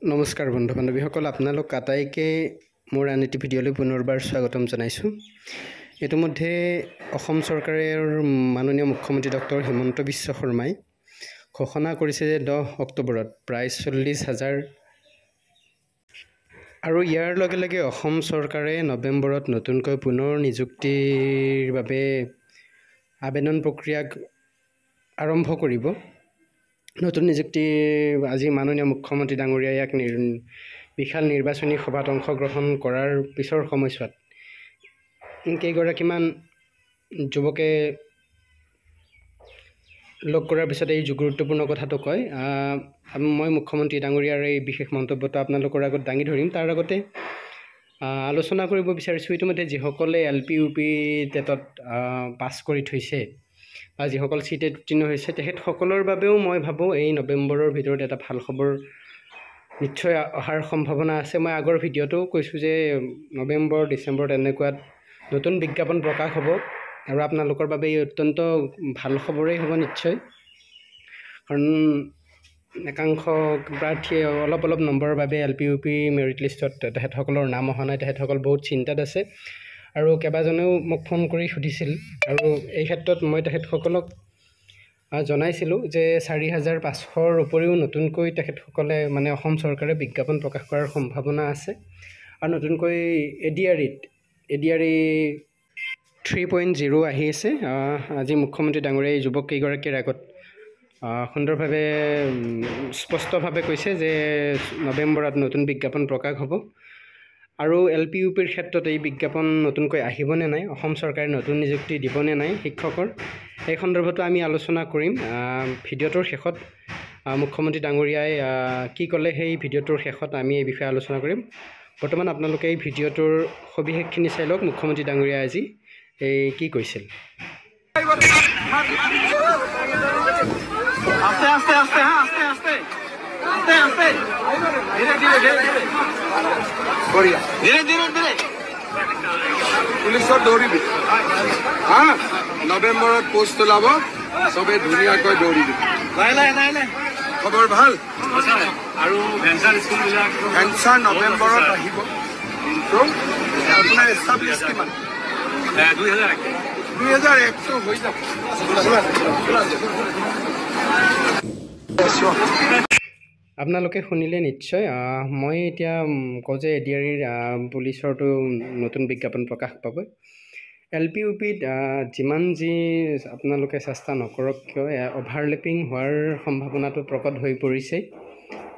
নমস্কাৰ বন্ধু বান্ধৱীসকল, আপোনালোক আটাইকে মোৰ আন এটি ভিডিঅ'লৈ পুনৰবাৰ স্বাগতম জনাইছোঁ। ইতিমধ্যে অসম চৰকাৰৰ মাননীয় মুখ্যমন্ত্ৰী ডক্টৰ হিমন্ত বিশ্ব শৰ্মাই ঘোষণা কৰিছে যে 10 অক্টোবৰত প্ৰায় 40,000 আৰু ইয়াৰ লগে লগে অসম চৰকাৰে নৱেম্বৰত নতুনকৈ পুনৰ নিযুক্তিৰ বাবে আবেদন প্ৰক্ৰিয়া আৰম্ভ কৰিব। নতুন নিযুক্তি আজি মাননীয় মুখ্যমন্ত্ৰী ডাঙৰীয়াই এক বিশাল নিৰ্বাচনী সভাত অংশগ্ৰহণ কৰাৰ পিছৰ সময়ছোৱাত কেইগৰাকীমান যুৱকে লগ কৰাৰ পিছত এই গুৰুত্বপূৰ্ণ কথাটো কয়। মই মুখ্যমন্ত্ৰী ডাঙৰীয়াৰ এই বিশেষ মন্তব্যটো আপোনালোকৰ আগত দাঙি ধৰিম। তাৰ আগতে আলোচনা কৰিব বিচাৰিছোঁ, ইতিমধ্যে যিসকলে LP UP টেটত পাছ কৰি থৈছে বা যিসকল চিটেট উত্তীৰ্ণ হৈছে তেখেতসকলৰ বাবেও মই ভাবোঁ এই নৱেম্বৰৰ ভিতৰত এটা ভাল খবৰ নিশ্চয় অহাৰ সম্ভাৱনা আছে। মই আগৰ ভিডিঅ'টো কৈছোঁ যে নৱেম্বৰ ডিচেম্বৰত এনেকুৱাত নতুন বিজ্ঞাপন প্ৰকাশ হ'ব আৰু আপোনালোকৰ বাবে এই অত্যন্ত ভাল খবৰেই হ'ব নিশ্চয়, কাৰণ একাংশ প্ৰাৰ্থীয়ে অলপ নম্বৰৰ বাবে LP UP মেৰিট লিষ্টত তেখেতসকলৰ নাম অহা নাই। তেখেতসকল বহুত চিন্তাত আছে আৰু কেইবাজনেও মোক ফোন কৰি সুধিছিল আৰু এই ক্ষেত্ৰত মই তেখেতসকলক জনাইছিলোঁ যে 4,500ৰ উপৰিও নতুনকৈ তেখেতসকলে অসম চৰকাৰে বিজ্ঞাপন প্ৰকাশ কৰাৰ সম্ভাৱনা আছে। আৰু নতুনকৈ ADRE 3.0 আহি আছে। আজি মুখ্যমন্ত্ৰী ডাঙৰীয়াই যুৱক কেইগৰাকীৰ আগত সুন্দৰভাৱে স্পষ্টভাৱে কৈছে যে নৱেম্বৰত নতুন বিজ্ঞাপন প্ৰকাশ হ'ব। আৰু LP UPৰ ক্ষেত্ৰত এই বিজ্ঞাপন নতুনকৈ আহিবনে নাই, অসম চৰকাৰে নতুন নিযুক্তি দিবনে নাই শিক্ষকৰ, এই সন্দৰ্ভতো আমি আলোচনা কৰিম। ভিডিঅ'টোৰ শেষত মুখ্যমন্ত্ৰী ডাঙৰীয়াই কি ক'লে সেই ভিডিঅ'টোৰ শেষত আমি এই বিষয়ে আলোচনা কৰিম। বৰ্তমান আপোনালোকে এই ভিডিঅ'টোৰ সবিশেষখিনি চাই লওক, মুখ্যমন্ত্ৰী ডাঙৰীয়াই আজি কি কৈছিল। পুলিচৰ দৌৰিবি নৱেম্বৰত পোষ্ট ওলাব, চবে ধুনীয়াকৈ দৌৰিবি। খবৰ ভাল আৰু ভেঞ্চাৰ নৱেম্বৰত আহিব। আপোনাৰ এষ্টাব্লিছ কিমান? 2001টো হৈ যাব। আপোনালোকে শুনিলে নিশ্চয়। মই এতিয়া কওঁ যে ADRE পুলিচৰটো নতুন বিজ্ঞাপন প্ৰকাশ পাব। LP UPত যিমান যি আপোনালোকে চেষ্টা নকৰক কিয় অভাৰলেপিং হোৱাৰ সম্ভাৱনাটো প্ৰকট হৈ পৰিছে,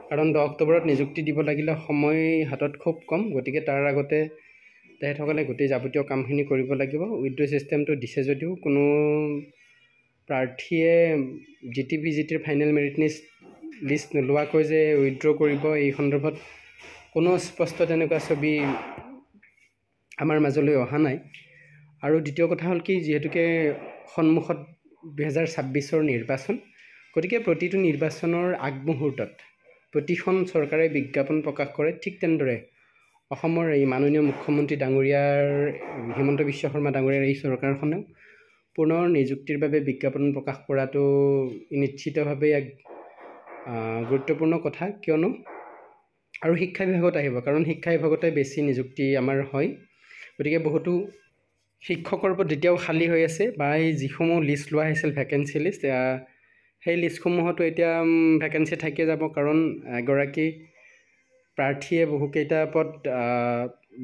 কাৰণ 10 অক্টোবৰত নিযুক্তি দিব লাগিলে সময় হাতত খুব কম। গতিকে তাৰ আগতে তেখেতসকলে গোটেই যাৱতীয় কামখিনি কৰিব লাগিব। উইথড্ৰ ছিষ্টেমটো দিছে যদিও কোনো প্ৰাৰ্থীয়ে GTPGTৰ ফাইনেল মেৰিট লিষ্ট নোলোৱাকৈ যে উইথড্ৰ কৰিব, এই সন্দৰ্ভত কোনো স্পষ্ট তেনেকুৱা ছবি আমাৰ মাজলৈ অহা নাই। আৰু দ্বিতীয় কথা হ'ল কি, যিহেতুকে সন্মুখত 2026ৰ নিৰ্বাচন, গতিকে প্ৰতিটো নিৰ্বাচনৰ আগমুহূৰ্তত প্ৰতিখন চৰকাৰে বিজ্ঞাপন প্ৰকাশ কৰে। ঠিক তেনেদৰে অসমৰ এই মাননীয় মুখ্যমন্ত্ৰী ডাঙৰীয়াৰ হিমন্ত বিশ্ব শৰ্মা ডাঙৰীয়াৰ এই চৰকাৰখনেও পুনৰ নিযুক্তিৰ বাবে বিজ্ঞাপন প্ৰকাশ কৰাটো নিশ্চিতভাৱে এক গুৰুত্বপূৰ্ণ কথা, কিয়নো আৰু শিক্ষা বিভাগত আহিব, কাৰণ শিক্ষা বিভাগতে বেছি নিযুক্তি আমাৰ হয়। গতিকে বহুতো শিক্ষকৰ পদ এতিয়াও খালী হৈ আছে, বা এই যিসমূহ লিষ্ট লোৱা হৈছিল ভেকেঞ্চি লিষ্ট, সেই লিষ্টসমূহতো এতিয়া ভেকেঞ্চি থাকি যাব, কাৰণ এগৰাকী প্ৰাৰ্থীয়ে বহুকেইটা পদ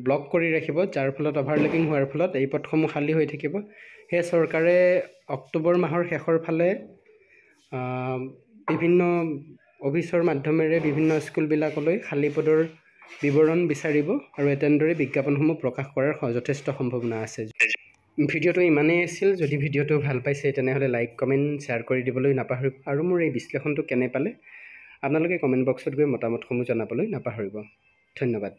ব্লক কৰি ৰাখিব, যাৰ ফলত অভাৰলেপিং হোৱাৰ ফলত এই পদসমূহ খালী হৈ থাকিব। সেয়ে চৰকাৰে অক্টোবৰ মাহৰ শেষৰ ফালে বিভিন্ন অফিচৰ মাধ্যমেৰে বিভিন্ন স্কুলবিলাকলৈ খালী পদৰ বিৱৰণ বিচাৰিব আৰু তেনেদৰে বিজ্ঞাপনসমূহ প্ৰকাশ কৰাৰ যথেষ্ট সম্ভাৱনা আছে। ভিডিঅ'টো ইমানেই আছিল। যদি ভিডিঅ'টো ভাল পাইছে তেনেহ'লে লাইক, কমেণ্ট, শ্বেয়াৰ কৰি দিবলৈ নাপাহৰিব। আৰু মোৰ এই বিশ্লেষণটো কেনে পালে আপোনালোকে কমেণ্ট বক্সত গৈ মতামতসমূহ জনাবলৈ নাপাহৰিব। ধন্যবাদ।